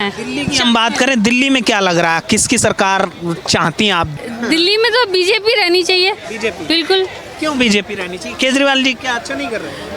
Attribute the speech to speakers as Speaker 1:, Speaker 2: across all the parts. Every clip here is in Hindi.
Speaker 1: है।
Speaker 2: दिल्ली की हम बात करें, दिल्ली में क्या लग रहा है, किसकी सरकार चाहती हैं आप?
Speaker 1: दिल्ली में तो बीजेपी रहनी चाहिए।
Speaker 2: बीजेपी?
Speaker 1: बिल्कुल।
Speaker 2: क्यों बीजेपी रहनी चाहिए? केजरीवाल जी क्या अच्छा नहीं कर रहे?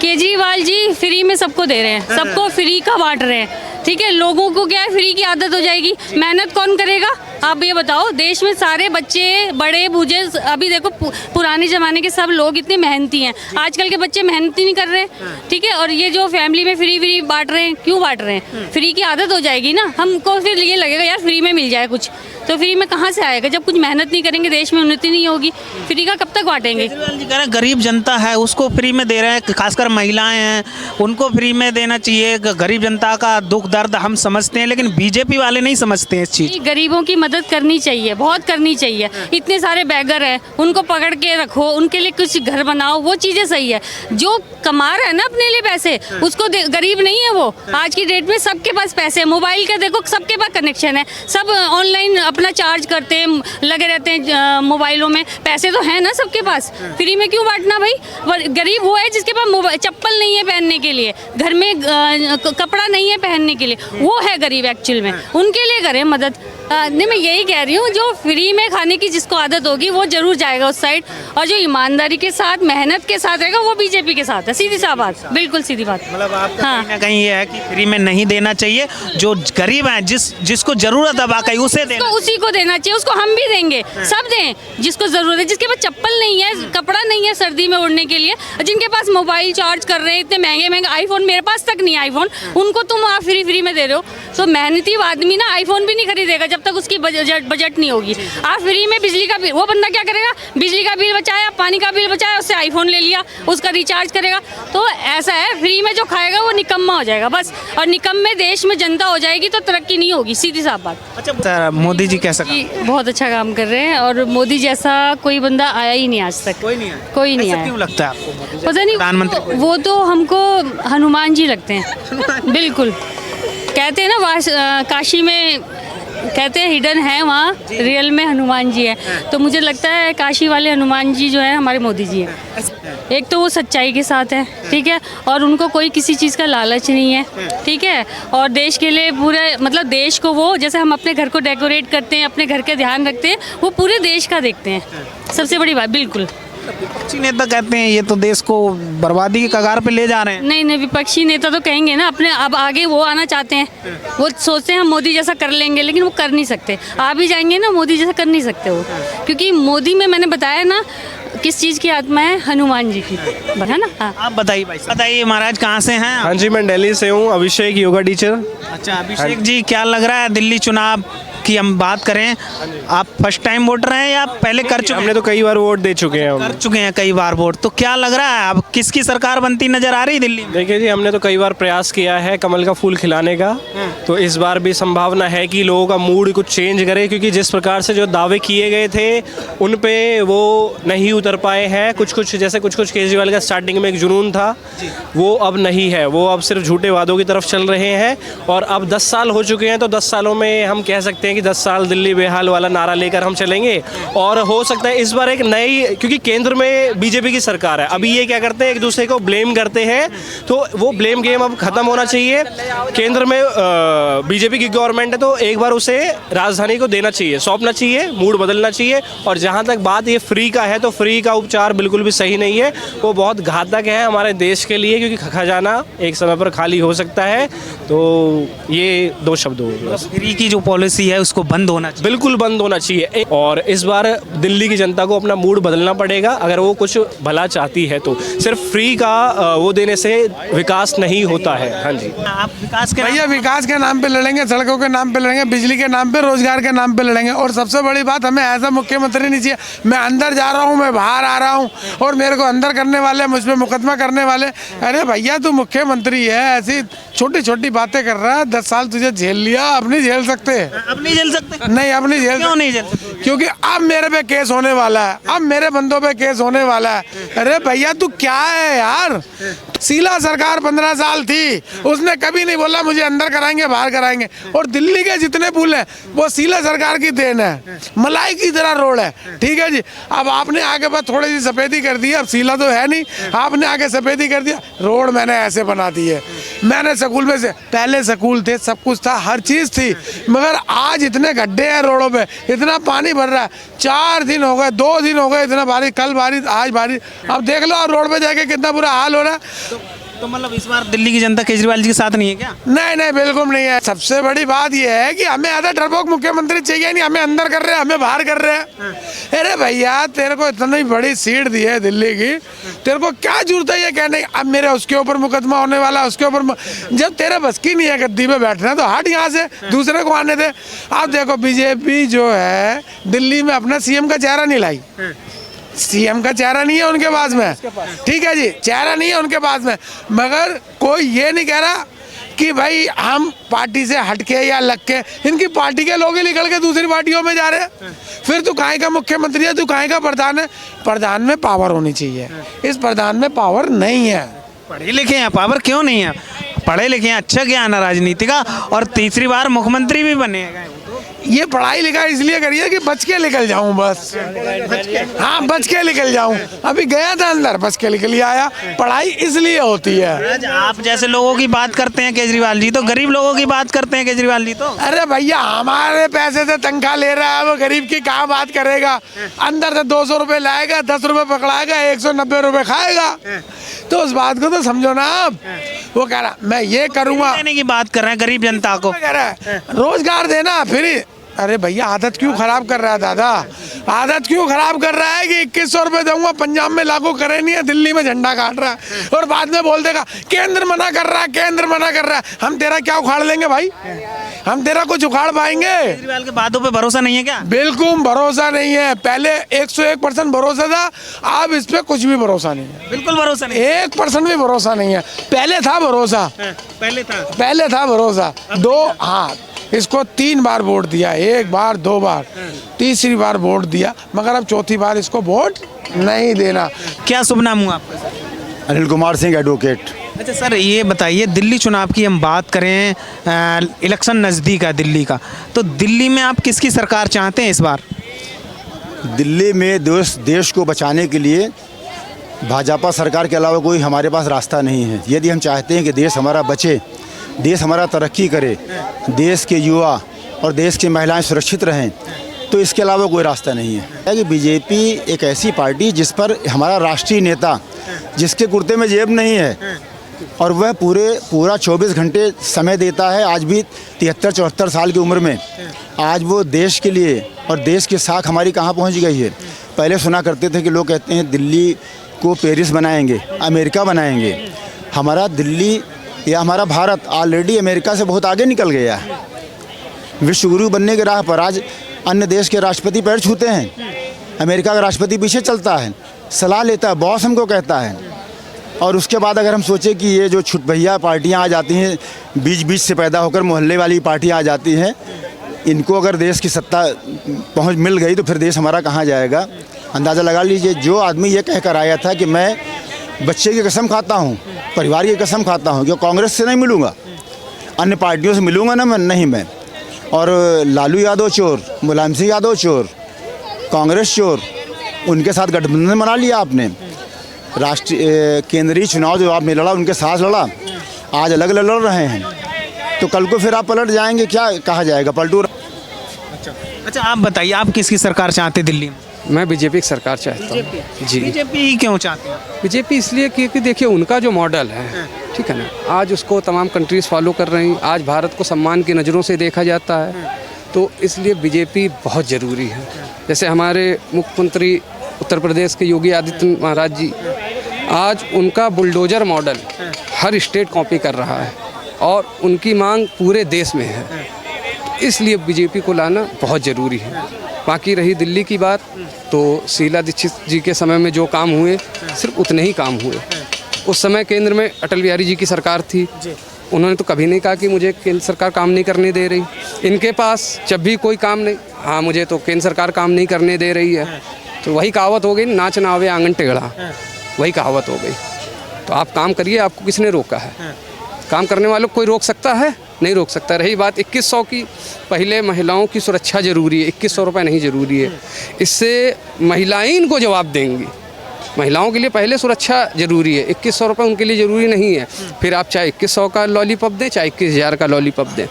Speaker 1: केजरीवाल जी फ्री में सबको दे रहे हैं, सबको फ्री का बांट रहे हैं। ठीक है, लोगों को क्या है, फ्री की आदत हो जाएगी, मेहनत कौन करेगा? आप ये बताओ, देश में सारे बच्चे बड़े बूढ़े, अभी देखो पुराने ज़माने के सब लोग इतने मेहनती हैं, आजकल के बच्चे मेहनत ही नहीं कर रहे। ठीक है, और ये जो फैमिली में फ्री बांट रहे हैं, क्यों बांट रहे हैं? फ्री की आदत हो जाएगी ना, हमको फिर ये लगेगा यार फ्री में मिल जाए कुछ, तो फ्री में कहाँ से आएगा? जब कुछ मेहनत नहीं करेंगे देश में उन्नति नहीं होगी, फ्री का कब तक बांटेंगे?
Speaker 2: केजरीवाल जी कह रहे हैं गरीब जनता है उसको फ्री में दे रहे हैं, खासकर महिलाएं हैं उनको फ्री में देना चाहिए, गरीब जनता का दुख दर्द हम समझते हैं, लेकिन बीजेपी वाले नहीं समझते हैं इस चीज़।
Speaker 1: गरीबों की मदद करनी चाहिए, बहुत करनी चाहिए। इतने सारे बैगर हैं, उनको पकड़ के रखो, उनके लिए कुछ घर बनाओ, वो चीज़ें सही है। जो कमा रहा है ना अपने लिए पैसे, उसको गरीब नहीं है वो। आज की डेट में सबके पास पैसे, मोबाइल का देखो सबके पास कनेक्शन है, सब ऑनलाइन अपना चार्ज करते हैं, लगे रहते हैं मोबाइलों में, पैसे तो है ना सबके पास, फ्री में क्यों बांटना भाई? गरीब वो है जिसके पास चप्पल नहीं है पहनने के लिए, घर में कपड़ा नहीं है पहनने के लिए, वो है गरीब एक्चुअल में, उनके लिए करें मदद। नहीं, मैं यही कह रही हूँ, जो फ्री में खाने की जिसको आदत होगी वो जरूर जाएगा उस साइड, और जो ईमानदारी के साथ मेहनत के साथ रहेगा वो बीजेपी के साथ है। सीधी सा बात, बिल्कुल सीधी बात।
Speaker 2: मतलब आपका कहीं ना कहीं ये है कि फ्री में नहीं देना चाहिए, जो गरीब है जिसको जरूरत है वाकई उसे देना,
Speaker 1: उसी को देना चाहिए, उसको हम भी देंगे, सब दें जिसको जरूरत है, जिसके पास चप्पल नहीं है, कपड़ा नहीं है सर्दी में ओढ़ने के लिए, जिनके पास मोबाइल चार्ज कर रहे हैं इतने महंगे महंगे आईफोन, मेरे पास तक नहीं आईफोन, उनको तुम आप फ्री में दे रहे हो। तो मेहनती आदमी ना आईफोन भी नहीं खरीदेगा जब तक उसकी बजट नहीं होगी। आप फ्री में बिजली का बिल, वो बंदा क्या करेगा? बिजली का बिल बचाया, पानी का बिल बचाया, उससे आईफोन ले लिया, उसका रिचार्ज करेगा। तो ऐसा है, फ्री में जो खाएगा वो निकम्मा हो जाएगा बस, और निकम्मे देश में जनता हो जाएगी तो तरक्की नहीं होगी, सीधी साफ बात।
Speaker 2: अच्छा, मोदी जी कैसा
Speaker 1: जी बहुत अच्छा काम कर रहे हैं, और मोदी जैसा कोई बंदा आया ही नहीं आज तक,
Speaker 2: कोई नहीं है?
Speaker 1: कोई नहीं आया।
Speaker 2: क्यों लगता है आपको मोदी जी?
Speaker 1: पता नहीं,
Speaker 2: प्रधानमंत्री
Speaker 1: वो तो हमको हनुमान जी लगते हैं। बिल्कुल, कहते हैं ना काशी में कहते हैं हिडन है, वहाँ रियल में हनुमान जी है, तो मुझे लगता है काशी वाले हनुमान जी जो है हमारे मोदी जी हैं। एक तो वो सच्चाई के साथ है, ठीक है, और उनको कोई किसी चीज़ का लालच नहीं है, ठीक है, और देश के लिए पूरे मतलब देश को वो, जैसे हम अपने घर को डेकोरेट करते हैं, अपने घर का ध्यान रखते हैं, वो पूरे देश का देखते हैं, सबसे बड़ी बात। बिल्कुल।
Speaker 2: विपक्षी नेता कहते हैं ये तो देश को बर्बादी की कगार पे ले जा रहे हैं।
Speaker 1: नहीं, विपक्षी नेता तो कहेंगे ना अपने, अब आगे वो आना चाहते हैं, वो सोचते हैं हम मोदी जैसा कर लेंगे, लेकिन वो कर नहीं सकते। आप भी जाएंगे ना, मोदी जैसा कर नहीं सकते वो, क्योंकि मोदी में मैंने बताया ना किस चीज़ की आत्मा है, हनुमान जी की, है ना। हाँ,
Speaker 2: आप बताइए भाई, बताइए महाराज कहाँ से हैं?
Speaker 3: हाँ जी, मैं दिल्ली से हूँ, अभिषेक योगा टीचर।
Speaker 2: अच्छा अभिषेक जी, क्या लग रहा है दिल्ली चुनाव की हम बात करें, आप फर्स्ट टाइम वोटर हैं या पहले कर चुके हैं?
Speaker 3: हमने तो कई बार वोट दे चुके हैं।
Speaker 2: कर चुके हैं कई बार वोट, तो क्या लग रहा है अब किसकी सरकार बनती नजर आ रही दिल्ली में?
Speaker 3: देखिए जी, हमने तो कई बार प्रयास किया है कमल का फूल खिलाने का, तो इस बार भी संभावना है कि लोगों का मूड कुछ चेंज करे, क्योंकि जिस प्रकार से जो दावे किए गए थे उन पे वो नहीं उतर पाए हैं। कुछ जैसे कुछ केजरीवाल का स्टार्टिंग में एक जुनून था, वो अब नहीं है, वो अब सिर्फ झूठे वादों की तरफ चल रहे हैं। और अब 10 साल हो चुके हैं, तो 10 सालों में हम कह सकते हैं कि 10 साल दिल्ली बेहाल वाला नारा लेकर हम चलेंगे, और हो सकता है इस बार एक नई, क्योंकि केंद्र में बीजेपी की सरकार है, अभी ये क्या करते हैं एक दूसरे को ब्लेम करते हैं, तो वो ब्लेम गेम अब खत्म होना चाहिए। केंद्र में बीजेपी की गवर्नमेंट है, तो एक बार उसे राजधानी को देना चाहिए, सौंपना चाहिए, मूड बदलना चाहिए। और जहाँ तक बात ये फ्री का है, तो फ्री का उपचार बिल्कुल भी सही नहीं है, वो बहुत घातक है हमारे देश के लिए, क्योंकि खजाना एक समय पर खाली हो सकता है। तो ये 2 शब्द हो,
Speaker 2: फ्री की जो पॉलिसी है उसको बंद होना चाहिए,
Speaker 3: बिल्कुल बंद होना चाहिए। और इस बार दिल्ली की जनता को अपना मूड बदलना पड़ेगा, अगर वो कुछ भला चाहती है तो। सिर्फ फ्री का वो देने से विकास नहीं होता है। हाँ जी,
Speaker 2: आप विकास के
Speaker 4: भैया विकास के नाम पे लड़ेंगे, सड़कों के नाम पे लड़ेंगे, बिजली के नाम पे, रोजगार के नाम पे लड़ेंगे। और सबसे बड़ी बात, हमें ऐसा मुख्यमंत्री नहीं चाहिए, मैं अंदर जा रहा हूँ, मैं बाहर आ रहा हूँ, और मेरे को अंदर करने वाले, मुझ पर मुकदमा करने वाले। अरे भैया तू मुख्यमंत्री है, ऐसी छोटी छोटी बातें कर रहा है, 10 साल तुझे झेल लिया, अब नहीं झेल सकते।
Speaker 2: अब नहीं झेल सकते?
Speaker 4: नहीं, अब नहीं झेल
Speaker 2: क्यों नहीं झेल सकते?
Speaker 4: क्योंकि अब मेरे पे केस होने वाला है, अब मेरे बंदों पे केस होने वाला है। अरे भैया तू क्या है यार, शीला सरकार 15 साल थी, उसने कभी नहीं बोला मुझे अंदर कराएंगे बाहर कराएंगे। और दिल्ली के जितने पुल हैं वो शीला सरकार की देन है, मलाई की तरह रोड है, ठीक है जी। अब आपने आगे बस थोड़ी सी सफेदी कर दी, अब शीला तो है नहीं, आपने आगे सफेदी कर दिया। रोड मैंने ऐसे बना दी है, मैंने स्कूल में से पहले स्कूल थे, सब कुछ था, हर चीज़ थी, मगर आज इतने गड्ढे हैं रोडों पे, इतना पानी भर रहा है। 4 दिन हो गए, 2 दिन हो गए, इतना बारिश, कल बारिश आज बारिश, अब देख लो रोड पे जाके कितना बुरा हाल हो रहा है।
Speaker 2: तो मतलब इस बार दिल्ली की जनता केजरीवाल जी के साथ नहीं है क्या?
Speaker 4: नहीं नहीं बिल्कुल नहीं है। सबसे बड़ी बात यह है कि हमें आधा डरपोक मुख्यमंत्री चाहिए नहीं, हमें अंदर कर रहे हैं, हमें बाहर कर रहे हैं। अरे भैया तेरे को इतनी बड़ी सीट दी है दिल्ली की, तेरे को क्या जरूरत है ये कहने अब मेरे उसके ऊपर मुकदमा होने वाला, उसके ऊपर। जब तेरे बस की नहीं है गद्दी पे बैठना तो हट यहाँ से, दूसरे को आने दे। अब देखो बीजेपी जो है दिल्ली में अपना सीएम का चेहरा नहीं लाई, सीएम का चेहरा नहीं है उनके पास में, ठीक है जी, चेहरा नहीं है उनके पास में। मगर कोई ये नहीं कह रहा कि भाई हम पार्टी से हटके या लग के, इनकी पार्टी के लोग ही निकल के दूसरी पार्टियों में जा रहे हैं। फिर तू काहे का मुख्यमंत्री है, तू काहे का प्रधान है? प्रधान में पावर होनी चाहिए, इस प्रधान में पावर नहीं है।
Speaker 2: पढ़े लिखे हैं, पावर क्यों नहीं है? पढ़े लिखे हैं, अच्छा ज्ञान है राजनीति का, और तीसरी बार मुख्यमंत्री भी बने हैं।
Speaker 4: ये पढ़ाई लिखाई इसलिए करी है कि बच के निकल जाऊं बस, हाँ बच के निकल जाऊं। अभी गया था अंदर, बच के निकल आया। पढ़ाई इसलिए होती है।
Speaker 2: आज आप जैसे लोगों की बात करते हैं केजरीवाल जी, तो गरीब लोगों की बात करते हैं केजरीवाल जी तो।
Speaker 4: अरे भैया हमारे पैसे से तनख्वाह ले रहा है, वो गरीब की कहाँ बात करेगा? अंदर से 200 रुपए लाएगा, 10 रुपए पकड़ाएगा, 190 रुपए खाएगा। तो उस बात को तो समझो ना आप। वो कह रहा मैं ये करूँगा,
Speaker 2: देने की बात कर रहे हैं गरीब जनता को,
Speaker 4: कह रहा है रोजगार देना फ्री। अरे भैया आदत क्यों खराब कर रहा है दादा, आदत क्यों खराब कर रहा है कि 2100 रुपए दूंगा, पंजाब में लागू करे नहीं है, दिल्ली में झंडा काट रहा है और बाद में बोल देगा केंद्र मना कर रहा है, केंद्र मना कर रहा है। हम तेरा क्या उखाड़ लेंगे भाई, हम तेरा कुछ उखाड़ पाएंगे?
Speaker 2: केजरीवाल के बातों पे भरोसा नहीं है क्या?
Speaker 4: बिल्कुल भरोसा नहीं है। पहले 101% भरोसा था, अब इस पे कुछ भी भरोसा नहीं है,
Speaker 2: बिल्कुल भरोसा नहीं,
Speaker 4: 1% भी भरोसा नहीं है। पहले था भरोसा, पहले था भरोसा। हाँ इसको 3 बार वोट दिया, 1 बार 2 बार, तीसरी बार वोट दिया, मगर अब चौथी बार इसको वोट नहीं देना।
Speaker 2: क्या शुभ नाम हुआ आपका?
Speaker 5: अनिल कुमार सिंह एडवोकेट।
Speaker 2: अच्छा सर, ये बताइए दिल्ली चुनाव की हम बात करें, इलेक्शन नज़दीक है दिल्ली का, तो दिल्ली में आप किसकी सरकार चाहते हैं इस बार?
Speaker 5: दिल्ली में देश को बचाने के लिए भाजपा सरकार के अलावा कोई हमारे पास रास्ता नहीं है। यदि हम चाहते हैं कि देश हमारा बचे, देश हमारा तरक्की करे, देश के युवा और देश की महिलाएं सुरक्षित रहें, तो इसके अलावा कोई रास्ता नहीं है। कि बीजेपी एक ऐसी पार्टी जिस पर हमारा राष्ट्रीय नेता, जिसके कुर्ते में जेब नहीं है और वह पूरा 24 घंटे समय देता है, आज भी 73-74 साल की उम्र में, आज वो देश के लिए और देश की साख हमारी कहाँ पहुँच गई है। पहले सुना करते थे कि लोग कहते हैं दिल्ली को पेरिस बनाएंगे, अमेरिका बनाएंगे। हमारा दिल्ली या हमारा भारत ऑलरेडी अमेरिका से बहुत आगे निकल गया है। विश्वगुरु बनने के राह पर आज अन्य देश के राष्ट्रपति पैर छूते हैं, अमेरिका का राष्ट्रपति पीछे चलता है, सलाह लेता है, बॉस हमको कहता है। और उसके बाद अगर हम सोचें कि ये जो छुटभैया पार्टियां आ जाती हैं, बीच से पैदा होकर मोहल्ले वाली पार्टियां आ जाती हैं, इनको अगर देश की सत्ता पहुंच मिल गई तो फिर देश हमारा कहाँ जाएगा? अंदाज़ा लगा लीजिए। जो आदमी ये कह कर आया था कि मैं बच्चे की कसम खाता हूँ, परिवार की कसम खाता हूँ कि कांग्रेस से नहीं मिलूँगा, अन्य पार्टियों से मिलूँगा ना, नहीं मैं। और लालू यादव चोर, मुलायम सिंह यादव चोर, कांग्रेस चोर, उनके साथ गठबंधन बना लिया आपने। राष्ट्रीय केंद्रीय चुनाव जो आपने लड़ा उनके साथ लड़ा, आज अलग अलग लड़ रहे हैं, तो कल को फिर आप पलट जाएंगे, क्या कहा जाएगा, पलटू।
Speaker 2: अच्छा आप बताइए, आप किसकी सरकार चाहते दिल्ली में?
Speaker 6: मैं बीजेपी की सरकार चाहता हूँ जी।
Speaker 2: बीजेपी क्यों चाहते हैं?
Speaker 6: बीजेपी इसलिए क्योंकि देखिए उनका जो मॉडल है, ठीक है ना, आज उसको तमाम कंट्रीज़ फॉलो कर रही हैं, आज भारत को सम्मान की नज़रों से देखा जाता है, तो इसलिए बीजेपी बहुत ज़रूरी है। जैसे हमारे मुख्यमंत्री उत्तर प्रदेश के योगी आदित्यनाथ महाराज जी, आज उनका बुलडोजर मॉडल हर स्टेट कॉपी कर रहा है और उनकी मांग पूरे देश में है, इसलिए बीजेपी को लाना बहुत ज़रूरी है। बाकी रही दिल्ली की बात, तो शीला दीक्षित जी के समय में जो काम हुए सिर्फ उतने ही काम हुए। उस समय केंद्र में अटल बिहारी जी की सरकार थी, उन्होंने तो कभी नहीं कहा कि मुझे केंद्र सरकार काम नहीं करने दे रही। इनके पास जब भी कोई काम नहीं, हाँ मुझे तो केंद्र सरकार काम नहीं करने दे रही है, तो वही कहावत हो गई, नाच ना आवे आंगन टेढ़ा, वही कहावत हो गई। तो आप काम करिए, आपको किसने रोका है? काम करने वालों को कोई रोक सकता है? नहीं रोक सकता। रही बात 2100 की, पहले महिलाओं की सुरक्षा ज़रूरी है, 2100 रुपये नहीं ज़रूरी है। इससे महिलाएं इनको जवाब देंगी। महिलाओं के लिए पहले सुरक्षा ज़रूरी है, 2100 रुपये उनके लिए ज़रूरी नहीं है। फिर आप चाहे 2100 का लॉलीपॉप दें, चाहे 21,000 का लॉलीपॉप दें,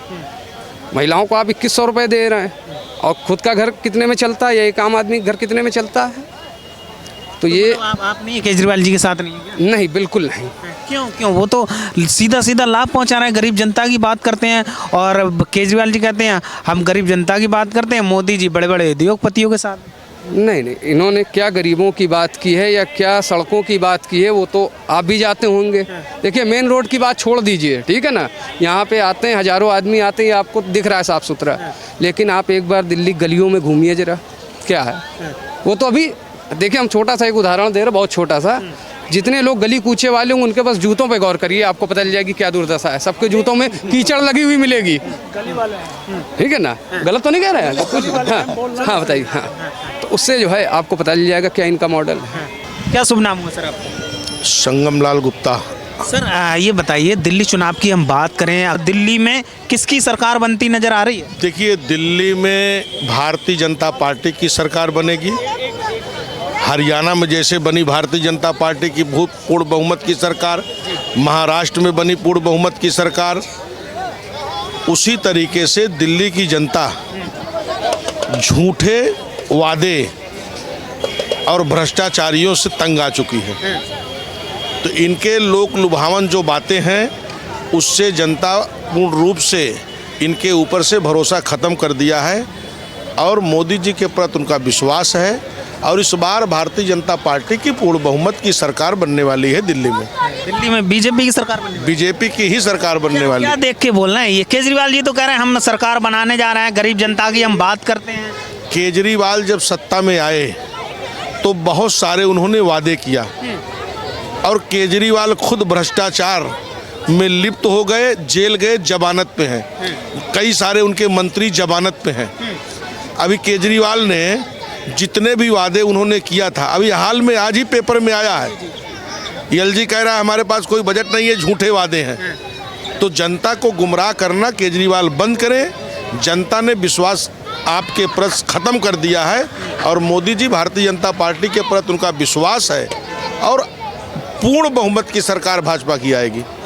Speaker 6: महिलाओं को आप 2100 रुपये दे रहे हैं, और खुद का घर कितने में चलता है, या एक आम आदमी घर कितने में चलता है? तो ये
Speaker 2: आप नहीं केजरीवाल जी के साथ नहीं है?
Speaker 6: नहीं, बिल्कुल नहीं।
Speaker 2: क्यों? वो तो सीधा सीधा लाभ पहुंचा रहे हैं, गरीब जनता की बात करते हैं, और केजरीवाल जी कहते हैं हम गरीब जनता की बात करते हैं, मोदी जी बड़े बड़े उद्योगपतियों के साथ।
Speaker 6: नहीं, इन्होंने क्या गरीबों की बात की है या क्या सड़कों की बात की है, वो तो आप भी जाते होंगे। देखिए, मेन रोड की बात छोड़ दीजिए, ठीक है ना, यहाँ पे आते हैं हज़ारों आदमी आते हैं, आपको दिख रहा है साफ़ सुथरा, लेकिन आप एक बार दिल्ली गलियों में घूमिए जरा, क्या है वो। तो अभी देखिए, हम छोटा सा एक उदाहरण दे रहे, बहुत छोटा सा, जितने लोग गली कूचे वाले होंगे उनके पास जूतों पे गौर करिए, आपको पता चल जाएगी क्या दुर्दशा है। सबके जूतों में कीचड़ लगी हुई मिलेगी, ठीक है ना, गलत तो नहीं कह रहे हैं? हाँ बताइए। हाँ, तो उससे जो है आपको पता चल जाएगा क्या इनका मॉडल है।
Speaker 2: क्या शुभ नाम हुआ सर आपका?
Speaker 7: संगमलाल गुप्ता।
Speaker 2: सर ये बताइए, दिल्ली चुनाव की हम बात करें, दिल्ली में किसकी सरकार बनती नजर आ रही है?
Speaker 7: देखिए, दिल्ली में भारतीय जनता पार्टी की सरकार बनेगी। हरियाणा में जैसे बनी भारतीय जनता पार्टी की पूर्ण बहुमत की सरकार, महाराष्ट्र में बनी पूर्ण बहुमत की सरकार, उसी तरीके से दिल्ली की जनता झूठे वादे और भ्रष्टाचारियों से तंग आ चुकी है। तो इनके लोक लुभावन जो बातें हैं, उससे जनता पूर्ण रूप से इनके ऊपर से भरोसा ख़त्म कर दिया है, और मोदी जी के प्रति उनका विश्वास है, और इस बार भारतीय जनता पार्टी की पूर्ण बहुमत की सरकार बनने वाली है दिल्ली में।
Speaker 2: दिल्ली में बीजेपी की सरकार बनने वाली है?
Speaker 7: बीजेपी की ही सरकार बनने वाली
Speaker 2: क्या
Speaker 7: है।
Speaker 2: देख के बोल रहे हैं ये? केजरीवाल जी तो कह रहे हैं हम सरकार बनाने जा रहे हैं, गरीब जनता की हम बात करते हैं।
Speaker 7: केजरीवाल जब सत्ता में आए तो बहुत सारे उन्होंने वादे किया, और केजरीवाल खुद भ्रष्टाचार में लिप्त हो गए, जेल गए, जमानत पे हैं। कई सारे उनके मंत्री जमानत पे हैं। अभी केजरीवाल ने जितने भी वादे उन्होंने किया था, अभी हाल में आज ही पेपर में आया है, एलजी कह रहा है हमारे पास कोई बजट नहीं है, झूठे वादे हैं। तो जनता को गुमराह करना केजरीवाल बंद करें। जनता ने विश्वास आपके प्रति ख़त्म कर दिया है, और मोदी जी भारतीय जनता पार्टी के प्रति उनका विश्वास है, और पूर्ण बहुमत की सरकार भाजपा की आएगी।